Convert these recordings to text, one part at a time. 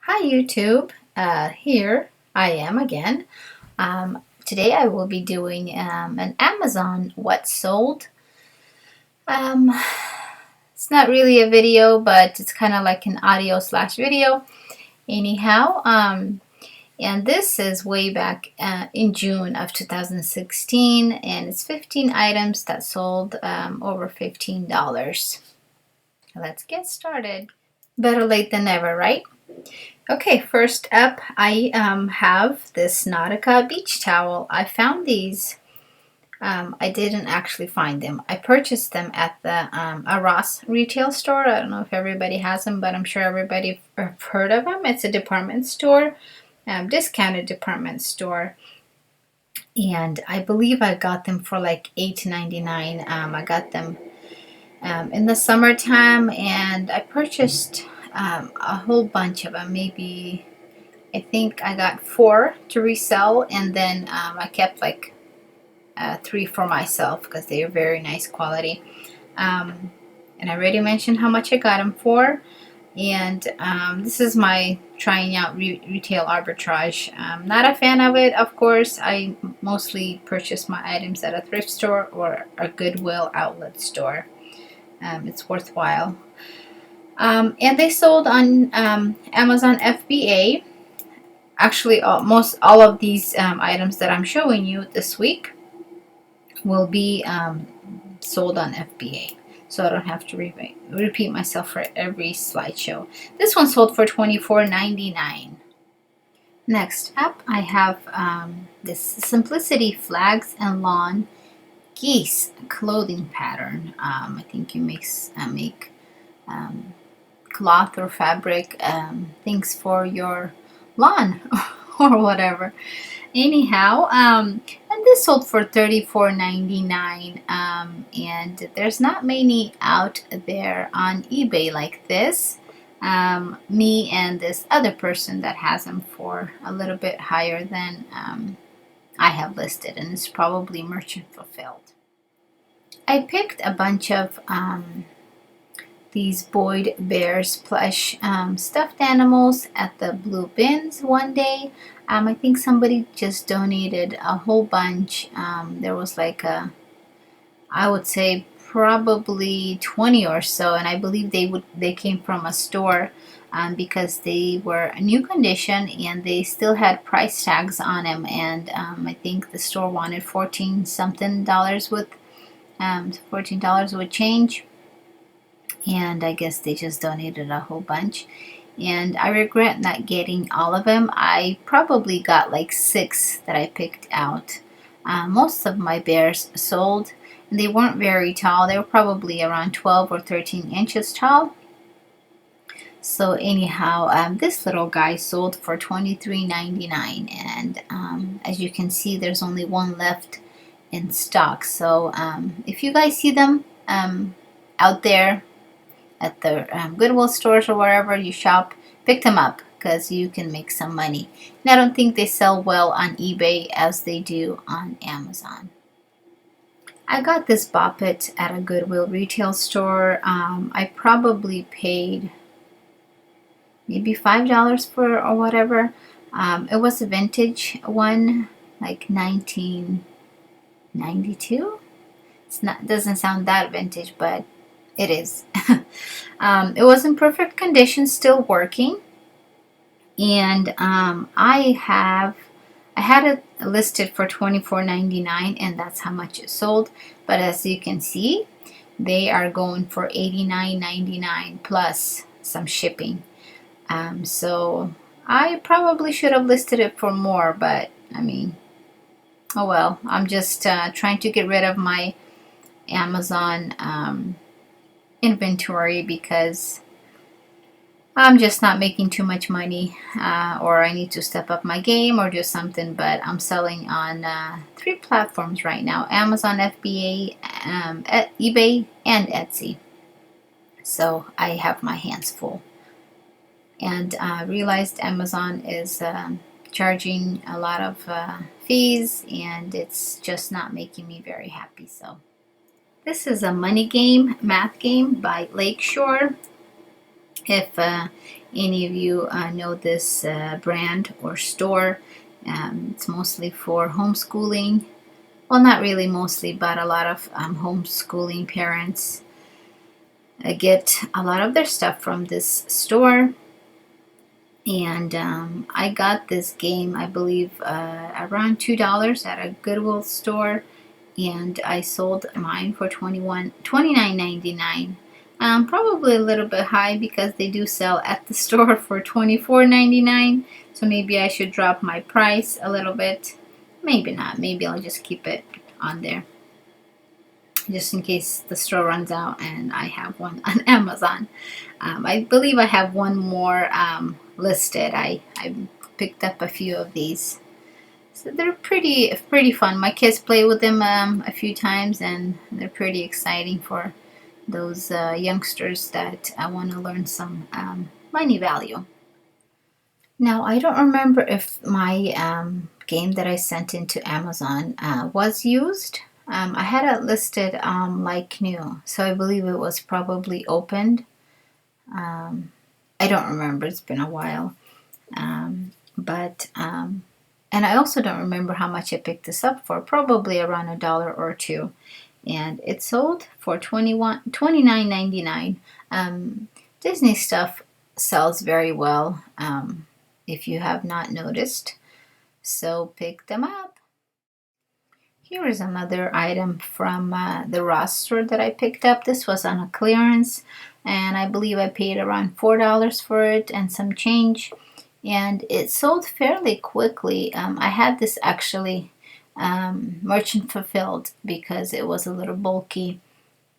Hi YouTube, here I am again. Today I will be doing an Amazon what sold. Um, it's not really a video, but it's kind of like an audio slash video. Anyhow, and this is way back in June of 2016, and it's 15 items that sold over $15. Let's get started. Better late than never, right? Okay, first up, I have this Nautica beach towel. I found these. I didn't actually find them. I purchased them at the a Ross retail store. I don't know if everybody has them, but I'm sure everybody have heard of them. It's a department store, discounted department store. And I believe I got them for like $8.99. I got them in the summertime, and I purchased a whole bunch of them. Maybe I think I got 4 to resell, and then I kept like 3 for myself because they are very nice quality. And I already mentioned how much I got them for. And this is my trying out retail arbitrage. I'm not a fan of it, of course. I mostly purchase my items at a thrift store or a Goodwill outlet store. It's worthwhile. And they sold on Amazon FBA. Actually, almost all of these items that I'm showing you this week will be sold on FBA, so I don't have to repeat myself for every slideshow. This one sold for $24.99. Next up, I have this Simplicity Flags and Lawn Geese clothing pattern. I think you make cloth or fabric things for your lawn or whatever. Anyhow, and this sold for $34.99. And there's not many out there on eBay like this. Me and this other person that has them for a little bit higher than I have listed, and it's probably merchant fulfilled. I picked a bunch of these Boyd Bears plush stuffed animals at the blue bins one day. I think somebody just donated a whole bunch. There was like I would say probably 20 or so, and I believe they came from a store because they were a new condition and they still had price tags on them. And I think the store wanted $14 something with $14 with change. And I guess they just donated a whole bunch. And I regret not getting all of them. I probably got like 6 that I picked out. Most of my bears sold, and they weren't very tall. They were probably around 12 or 13 inches tall. So anyhow, this little guy sold for $23.99, and as you can see, there's only one left in stock. So if you guys see them out there at the Goodwill stores or wherever you shop, pick them up because you can make some money. And I don't think they sell well on eBay as they do on Amazon. I got this Bapat at a Goodwill retail store. I probably paid maybe $5 for or whatever. It was a vintage one, like 1992. It doesn't sound that vintage, but it is. It was in perfect condition, still working, and I had it listed for $24.99, and that's how much it sold. But as you can see, they are going for $89.99 plus some shipping. So I probably should have listed it for more, but I mean, oh well. I'm just trying to get rid of my Amazon inventory because I'm just not making too much money, or I need to step up my game or do something. But I'm selling on 3 platforms right now: Amazon, FBA, eBay, and Etsy. So I have my hands full, and realized Amazon is charging a lot of fees, and it's just not making me very happy. So this is a money game, math game by Lakeshore. If any of you know this brand or store, it's mostly for homeschooling. Well, not really mostly, but a lot of homeschooling parents get a lot of their stuff from this store. And I got this game, I believe, around $2 at a Goodwill store, and I sold mine for $29.99. Probably a little bit high because they do sell at the store for $24.99. So maybe I should drop my price a little bit. Maybe not. Maybe I'll just keep it on there, just in case the store runs out and I have one on Amazon. I believe I have one more listed. I picked up a few of these. So they're pretty fun. My kids play with them a few times, and they're pretty exciting for those youngsters that want to learn some money value. Now, I don't remember if my game that I sent into Amazon was used. I had it listed like new, so I believe it was probably opened. I don't remember, it's been a while. And I also don't remember how much I picked this up for, probably around $1 or $2. And it sold for $29.99. Disney stuff sells very well, if you have not noticed. So pick them up. Here is another item from the Ross store that I picked up. This was on a clearance, and I believe I paid around $4 for it and some change. And it sold fairly quickly. I had this actually merchant fulfilled because it was a little bulky,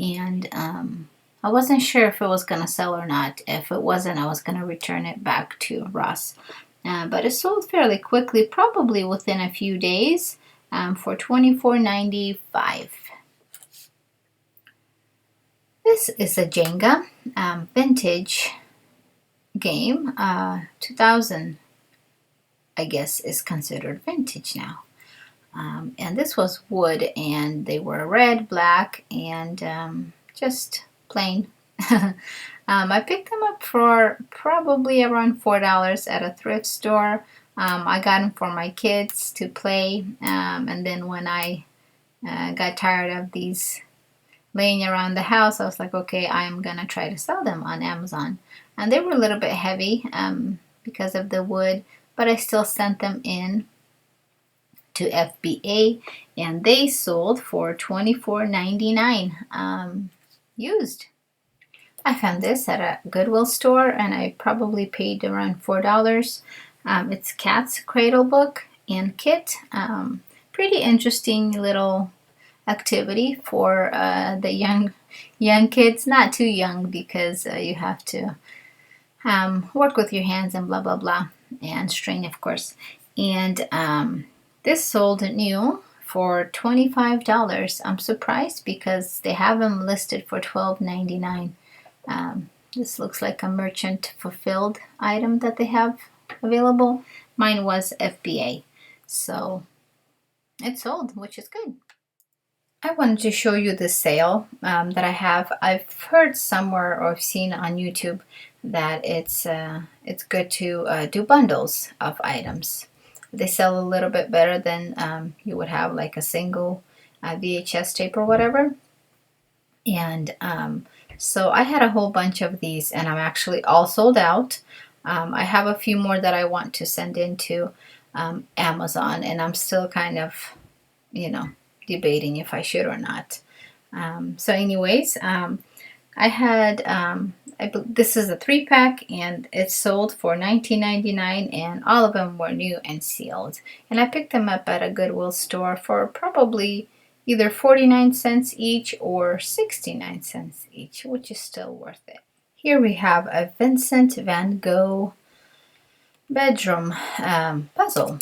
and I wasn't sure if it was going to sell or not. If it wasn't, I was going to return it back to Ross. But it sold fairly quickly, probably within a few days, for $24.95. This is a Jenga vintage game. 2000, I guess, is considered vintage now. And this was wood, and they were red, black, and just plain. I picked them up for probably around $4 at a thrift store. I got them for my kids to play, and then when I got tired of these laying around the house, I was like, okay, I'm gonna try to sell them on Amazon. And they were a little bit heavy because of the wood, but I still sent them in to FBA, and they sold for $24.99 used. I found this at a Goodwill store, and I probably paid around $4. It's Cat's Cradle book and kit. Pretty interesting little activity for the young kids. Not too young, because you have to work with your hands and blah blah blah, and string, of course. And this sold new for $25. I'm surprised because they have them listed for $12.99. This looks like a merchant fulfilled item that they have available. Mine was FBA, so it sold, which is good. I wanted to show you the sale that I have. I've heard somewhere, or I've seen on YouTube, that it's good to do bundles of items. They sell a little bit better than you would have like a single VHS tape or whatever. And so I had a whole bunch of these, and I'm actually all sold out. I have a few more that I want to send into Amazon, and I'm still kind of, debating if I should or not. So anyways, I had, this is a 3-pack, and it sold for $19.99, and all of them were new and sealed. And I picked them up at a Goodwill store for probably either 49 cents each or 69 cents each, which is still worth it. Here we have a Vincent van Gogh bedroom puzzle.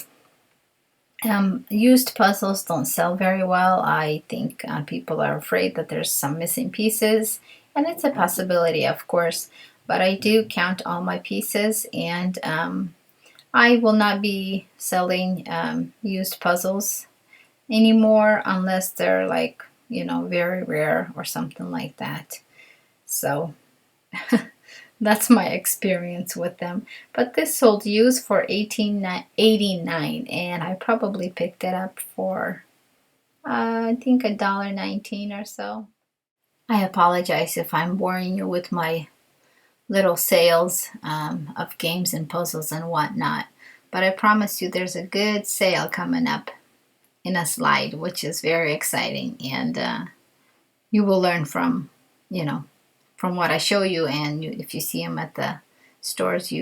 Used puzzles don't sell very well. I think people are afraid that there's some missing pieces, and it's a possibility, of course, but I do count all my pieces, and I will not be selling used puzzles anymore unless they're like, very rare or something like that. So That's my experience with them. But this sold used for $18.89, and I probably picked it up for I think $1.19 or so. I apologize if I'm boring you with my little sales of games and puzzles and whatnot, but I promise you there's a good sale coming up in a slide, which is very exciting, and you will learn from, you know, from what I show you, and if you see them at the stores,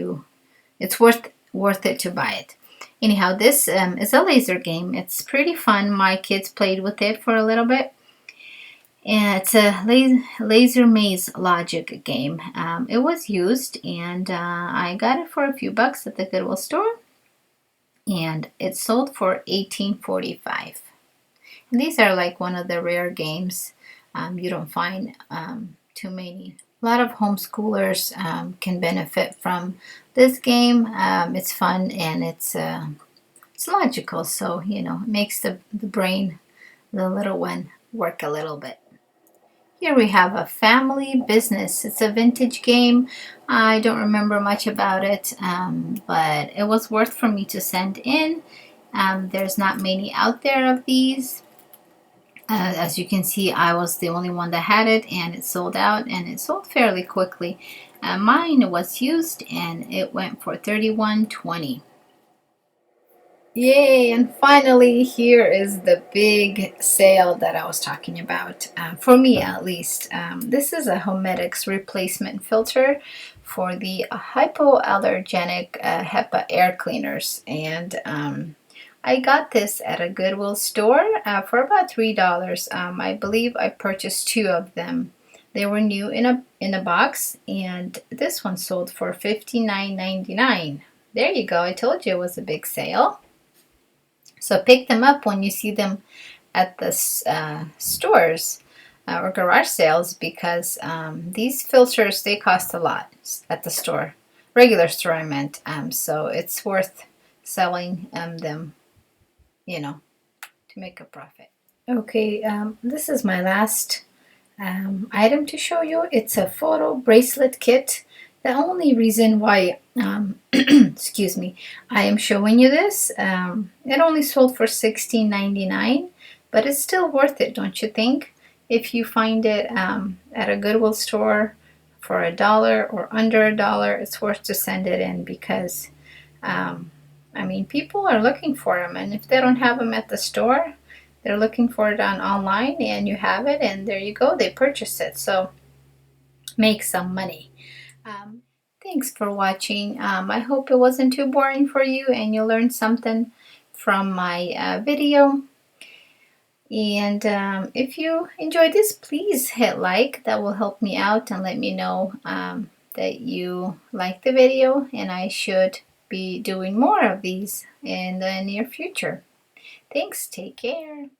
it's worth it to buy it. Anyhow, this is a laser game. It's pretty fun. My kids played with it for a little bit. And it's a laser maze logic game. It was used, and I got it for a few bucks at the Goodwill store, and it sold for $18.45. And these are like one of the rare games. You don't find too many. A lot of homeschoolers can benefit from this game. It's fun, and it's logical, so it makes the brain, the little one, work a little bit. Here we have a family business. It's a vintage game. I don't remember much about it, but it was worth for me to send in. There's not many out there of these. As you can see, I was the only one that had it, and it sold out, and it sold fairly quickly. Mine was used, and it went for $31.20. Yay, and finally here is the big sale that I was talking about, for me at least. This is a Homedics replacement filter for the hypoallergenic HEPA air cleaners, and I got this at a Goodwill store for about $3. I believe I purchased 2 of them. They were new in a box, and this one sold for $59.99. There you go, I told you it was a big sale. So pick them up when you see them at the stores or garage sales, because these filters, they cost a lot at the store, regular store I meant. So it's worth selling them, to make a profit. Okay, this is my last item to show you. It's a photo bracelet kit. The only reason why, excuse me, I am showing you this, it only sold for $16.99, but it's still worth it, don't you think? If you find it at a Goodwill store for $1 or under $1, it's worth to send it in, because, people are looking for them, and if they don't have them at the store, they're looking for it online, and you have it, and there you go, they purchase it. So make some money. Thanks for watching. I hope it wasn't too boring for you, and you learned something from my video. And if you enjoyed this, please hit like. That will help me out and let me know that you like the video, and I should be doing more of these in the near future. Thanks. Take care.